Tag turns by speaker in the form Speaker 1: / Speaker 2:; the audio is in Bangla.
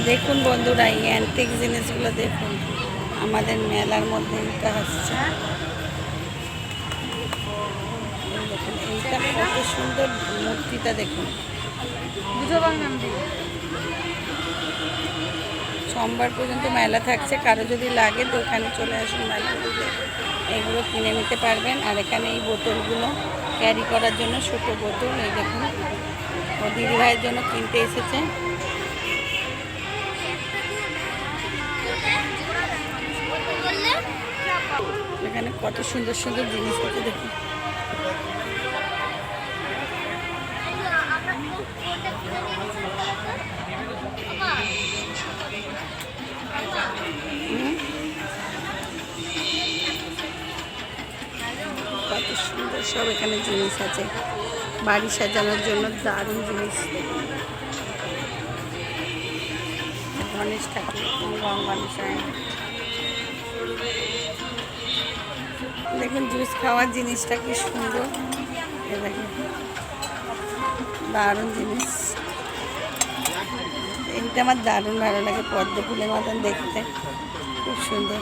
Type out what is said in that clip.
Speaker 1: দেখুন বন্ধুরা, এই অ্যান্টিক জিনিসগুলো দেখুন, আমাদের মেলার মধ্যে এটা আসছে। দেখুন এইটা কত সুন্দর, মূর্তিটা দেখুন। সোমবার পর্যন্ত মেলা থাকছে, কারো যদি লাগে তো ওখানে চলে আসুন, মেলা এইগুলো কিনে নিতে পারবেন। আর এখানে এই বোতলগুলো ক্যারি করার জন্য ছোট বোতল, এই দেখুন ও দিদিভাইয়ের জন্য কিনতে এসেছে। এখানে কত সুন্দর সুন্দর জিনিস আছে দেখুন। কত সুন্দর সব এখানে জিনিস আছে, বাড়ি সাজানোর জন্য দারুণ জিনিস। গণেশ ঠাকুর, দেখুন জুস খাওয়ার জিনিসটা কি সুন্দর, দেখুন দারুণ জিনিস। এইটা আমার দারুণ ভালো লাগে, পদ্ম ফুলের মতন দেখতে, খুব সুন্দর।